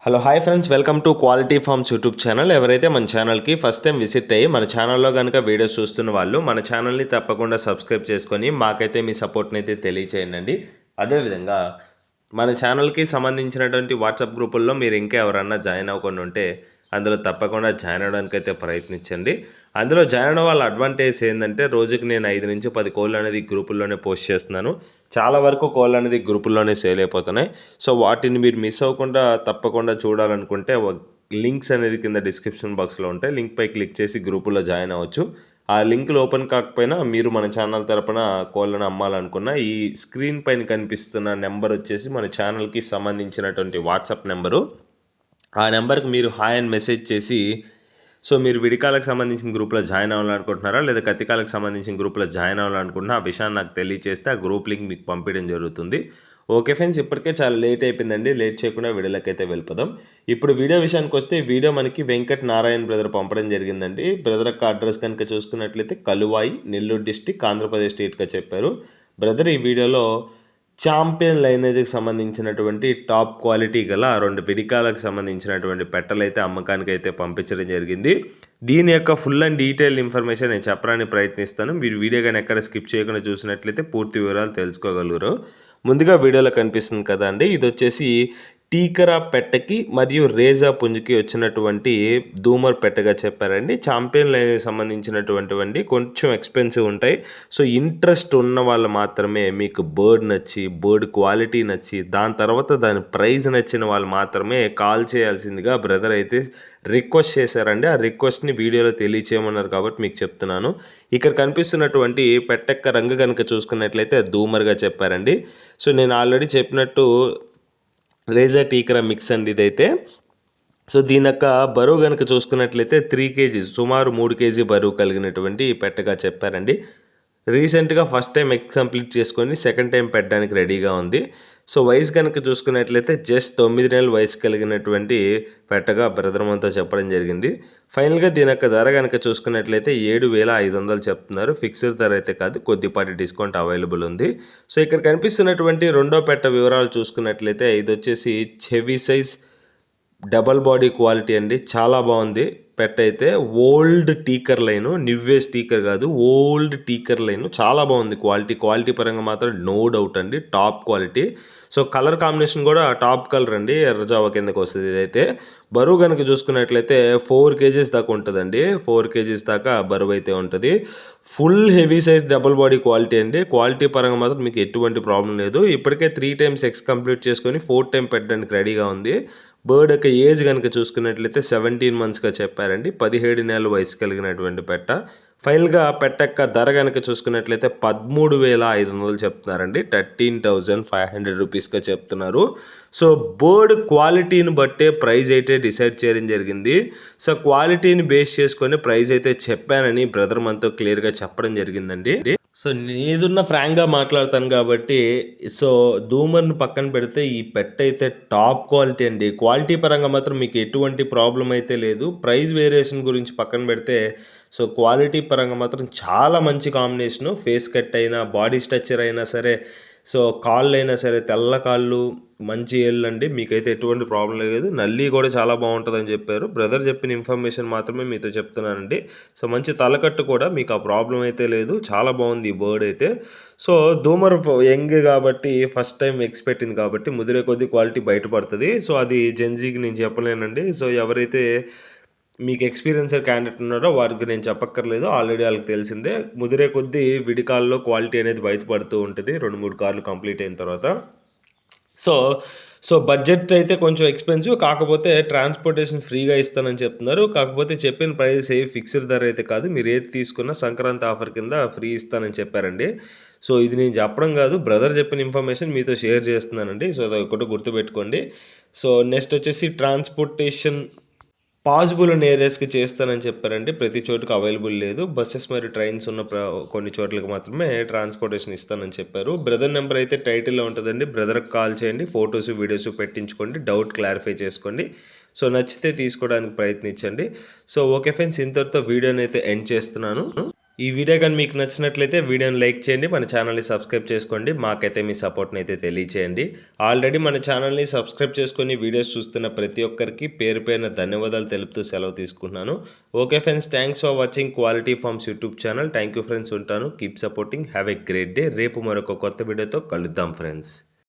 Hello hi friends, welcome to quality farms YouTube channel. ఎవరైతే మన ఛానల్కి ఫస్ట్ టైం విజిట్ అయ్యి మన ఛానల్లో కనుక వీడియోస్ చూస్తున్న వాళ్ళు మన ఛానల్ని తప్పకుండా సబ్స్క్రైబ్ చేసుకొని మాకైతే మీ సపోర్ట్ని అయితే తెలియచేయండి. అదేవిధంగా మన ఛానల్కి సంబంధించినటువంటి వాట్సాప్ గ్రూపుల్లో మీరు ఇంకా ఎవరన్నా జాయిన్ అవ్వకుండా ఉంటే అందులో తప్పకుండా జాయిన్ అవ్వడానికి అయితే ప్రయత్నించండి. అందులో జాయిన్ అవ్వడం వల్ల అడ్వాంటేజ్ ఏంటంటే రోజుకి నేను 5 నుంచి 10 కోళ్ళు అనేది గ్రూపుల్లోనే పోస్ట్ చేస్తున్నాను. చాలా వరకు కోళ్ళు అనేది గ్రూపుల్లోనే సేల్ అయిపోతున్నాయి. సో వాటిని మీరు మిస్ అవ్వకుండా తప్పకుండా చూడాలనుకుంటే లింక్స్ అనేది కింద డిస్క్రిప్షన్ బాక్స్లో ఉంటాయి. లింక్పై క్లిక్ చేసి గ్రూపుల్లో జాయిన్ అవ్వచ్చు. ఆ లింకులు ఓపెన్ కాకపోయినా మీరు మన ఛానల్ తరపున కోళ్ళను అమ్మాలనుకున్న ఈ స్క్రీన్ పైన కనిపిస్తున్న నెంబర్ వచ్చేసి మన ఛానల్కి సంబంధించినటువంటి వాట్సాప్ నెంబరు. ఆ నెంబర్కి మీరు హాయ్ అని మెసేజ్ చేసి మీరు విడికాలకు సంబంధించిన గ్రూప్లో జాయిన్ అవ్వాలనుకుంటున్నారా లేదా కత్తికాలకు సంబంధించిన గ్రూప్లో జాయిన్ అవ్వాలనుకుంటున్నా ఆ విషయాన్ని నాకు తెలియచేస్తే ఆ గ్రూప్ లింక్ మీకు పంపించడం జరుగుతుంది. ఓకే ఫ్రెండ్స్, ఇప్పటికే చాలా లేట్ అయిపోయిందండి. లేట్ చేయకుండా వీడియోలోకి అయితే వెళ్ళిపోదాం. ఇప్పుడు వీడియో విషయానికి వస్తే వీడియో మనకి వెంకట్ నారాయణ బ్రదర్ పంపడం జరిగిందండి. బ్రదర్ యొక్క అడ్రస్ కనుక చూసుకున్నట్లయితే కలువాయి, నెల్లూరు డిస్టిక్, ఆంధ్రప్రదేశ్ స్టేట్గా చెప్పారు. బ్రదర్ ఈ వీడియోలో ఛాంపియన్ లైనేజ్కి సంబంధించినటువంటి టాప్ క్వాలిటీ గల 2 పిడికాలకు సంబంధించినటువంటి పెట్టలైతే అమ్మకానికి అయితే పంపించడం జరిగింది. దీని యొక్క ఫుల్ అండ్ డీటెయిల్ ఇన్ఫర్మేషన్ నేను చెప్పడానికి ప్రయత్నిస్తాను. మీరు వీడియో కానీ ఎక్కడ స్కిప్ చేయకుండా చూసినట్లయితే పూర్తి వివరాలు తెలుసుకోగలరు. ముందుగా వీడియోలో కనిపిస్తుంది కదండి, ఇది వచ్చేసి టీకరా పెట్టకి మరియు రేజా పుంజుకి వచ్చినటువంటి దూమర్ పెట్టగా చెప్పారండి. ఛాంపియన్ లైన్కి సంబంధించినటువంటి కొంచెం ఎక్స్పెన్సివ్ ఉంటాయి. సో ఇంట్రెస్ట్ ఉన్న వాళ్ళు మాత్రమే, మీకు బర్డ్ నచ్చి బర్డ్ క్వాలిటీ నచ్చి దాని తర్వాత దాని ప్రైస్ నచ్చిన వాళ్ళు మాత్రమే కాల్ చేయాల్సిందిగా బ్రదర్ అయితే రిక్వెస్ట్ చేశారండి. ఆ రిక్వెస్ట్ని వీడియోలో తెలియచేయమన్నారు కాబట్టి మీకు చెప్తున్నాను. ఇక్కడ కనిపిస్తున్నటువంటి పెట్టెక్క రంగు కనుక చూసుకున్నట్లయితే దూమర్గా చెప్పారండి. సో నేను ఆల్రెడీ చెప్పినట్టు రేజా టీకరా మిక్స్ అండి ఇదైతే. సో దీని యొక్క బరువు కనుక చూసుకున్నట్లయితే 3 kgs, సుమారు 3 kg బరువు కలిగినటువంటి పెట్టగా చెప్పారండి. రీసెంట్గా ఫస్ట్ టైం కంప్లీట్ చేసుకొని సెకండ్ టైం పెట్టడానికి రెడీగా ఉంది. సో వయసు కనుక చూసుకున్నట్లయితే జస్ట్ 9 నెలల వయసు కలిగినటువంటి పెట్టగా బ్రదర్ మనతో చెప్పడం జరిగింది. ఫైనల్గా దీని యొక్క ధర కనుక చూసుకున్నట్లయితే 7,500 చెప్తున్నారు. ఫిక్స్డ్ ధర అయితే కాదు, కొద్దిపాటి డిస్కౌంట్ అవైలబుల్ ఉంది. సో ఇక్కడ కనిపిస్తున్నటువంటి రెండో పెట్ట వివరాలు చూసుకున్నట్లయితే ఇది వచ్చేసి heavy size double body quality అండి. చాలా బాగుంది పెట్ట అయితే. ఓల్డ్ టీకర్ లైను, నివ్వే స్టీకర్ కాదు, ఓల్డ్ టీకర్ లైను. చాలా బాగుంది క్వాలిటీ పరంగా మాత్రం నో డౌట్ అండి, top quality. So colour combination కూడా టాప్ కలర్ అండి, ఎర్రజావ కిందకు వస్తుంది ఇదైతే. బరువు కనుక చూసుకున్నట్లయితే 4 kgs దాకా ఉంటుందండి. 4 kgs దాకా బరువు అయితే ఉంటుంది. Full heavy size double body quality అండి. క్వాలిటీ పరంగా మాత్రం మీకు ఎటువంటి ప్రాబ్లం లేదు. ఇప్పటికే 3 times ఎక్స్ కంప్లీట్ చేసుకొని 4th టైం పెట్టడానికి రెడీగా ఉంది. బర్డ్ యొక్క ఏజ్ కనుక చూసుకున్నట్లయితే 17 monthsగా చెప్పారండి. 17 నెలల వయసు కలిగినటువంటి పెట్ట. ఫైనల్గా పెట్ట యొక్క ధర కనుక చూసుకున్నట్లయితే 13,500 చెప్తున్నారండి. 13,500 రూపీస్గా చెప్తున్నారు. సో బర్డ్ క్వాలిటీని బట్టే ప్రైస్ అయితే డిసైడ్ చేయడం జరిగింది. సో క్వాలిటీని బేస్ చేసుకొని ప్రైస్ అయితే చెప్పానని బ్రదర్ మనతో క్లియర్గా చెప్పడం జరిగిందండి. సో నేదున్న ఫ్రాంక్గా మాట్లాడతాను కాబట్టి దూమర్ని పక్కన పెడితే ఈ పెట్ అయితే టాప్ క్వాలిటీ అండి. క్వాలిటీ పరంగా మాత్రం మీకు ఎటువంటి ప్రాబ్లం అయితే లేదు. ప్రైస్ వేరియేషన్ గురించి పక్కన పెడితే క్వాలిటీ పరంగా మాత్రం చాలా మంచి కాంబినేషను. ఫేస్ కట్ అయినా, బాడీ స్ట్రక్చర్ అయినా సరే, కాళ్ళు అయినా సరే, తెల్ల కాళ్ళు, మంచి ఏళ్ళు అండి. మీకైతే ఎటువంటి ప్రాబ్లం లేదు. నల్లి కూడా చాలా బాగుంటుందని చెప్పారు. బ్రదర్ చెప్పిన ఇన్ఫర్మేషన్ మాత్రమే మీతో చెప్తున్నానండి. మంచి తలకట్టు కూడా, మీకు ఆ ప్రాబ్లం అయితే లేదు. చాలా బాగుంది ఈ బర్డ్ అయితే. దూమర్ యంగ్ కాబట్టి, ఫస్ట్ టైం ఎగ్స్ పెట్టింది కాబట్టి ముదిరే కొద్దీ క్వాలిటీ బయటపడుతుంది. అది జెన్జీకి నేను చెప్పలేనండి. ఎవరైతే మీకు ఎక్స్పీరియన్సర్ క్యాండిడేట్ ఉన్నారో వారికి నేను చెప్పక్కర్లేదు, ఆల్రెడీ వాళ్ళకి తెలిసిందే. ముదిరే కొద్దీ విడికాల్లో క్వాలిటీ అనేది బయటపడుతూ ఉంటుంది 2-3 కార్లు కంప్లీట్ అయిన తర్వాత. బడ్జెట్ అయితే కొంచెం ఎక్స్పెన్సివ్, కాకపోతే ట్రాన్స్పోర్టేషన్ ఫ్రీగా ఇస్తానని చెప్తున్నారు. కాకపోతే చెప్పిన ప్రైస్ ఫిక్స్డ్ ధర అయితే కాదు, మీరు ఏది తీసుకున్నా సంక్రాంతి ఆఫర్ కింద ఫ్రీ ఇస్తానని చెప్పారండి. ఇది నేను చెప్పడం కాదు, బ్రదర్ చెప్పిన ఇన్ఫర్మేషన్ మీతో షేర్ చేస్తున్నానండి. అది ఒకటి గుర్తుపెట్టుకోండి. నెక్స్ట్ వచ్చేసి ట్రాన్స్పోర్టేషన్ పాసిబుల్ ఉన్న ఏరియాస్కి చేస్తానని చెప్పారండి. ప్రతి చోటుకు అవైలబుల్ లేదు. బస్సెస్ మరియు ట్రైన్స్ ఉన్న కొన్ని చోట్లకి మాత్రమే ట్రాన్స్పోర్టేషన్ ఇస్తానని చెప్పారు. బ్రదర్ నెంబర్ అయితే టైటిల్లో ఉంటుందండి. బ్రదర్కి కాల్ చేయండి, ఫొటోస్ వీడియోస్ పెట్టించుకోండి, డౌట్ క్లారిఫై చేసుకోండి. నచ్చితే తీసుకోవడానికి ప్రయత్నించండి. ఓకే ఫ్రెండ్స్, ఇంతటితో వీడియోని అయితే ఎండ్ చేస్తున్నాను. ఈ వీడియో కానీ మీకు నచ్చినట్లయితే వీడియోని లైక్ చేయండి, మన ఛానల్ని సబ్స్క్రైబ్ చేసుకోండి, మాకైతే మీ సపోర్ట్ని అయితే తెలియచేయండి. ఆల్రెడీ మన ఛానల్ని సబ్స్క్రైబ్ చేసుకొని వీడియోస్ చూస్తున్న ప్రతి ఒక్కరికి పేరు పేరున ధన్యవాదాలు తెలుపుతూ సెలవు తీసుకుంటున్నాను. Okay friends, thanks for watching quality farms YouTube channel. Thank you friends, ఉంటాను. Keep supporting, have a great day. రేపు మరొక కొత్త వీడియోతో కలుద్దాం ఫ్రెండ్స్.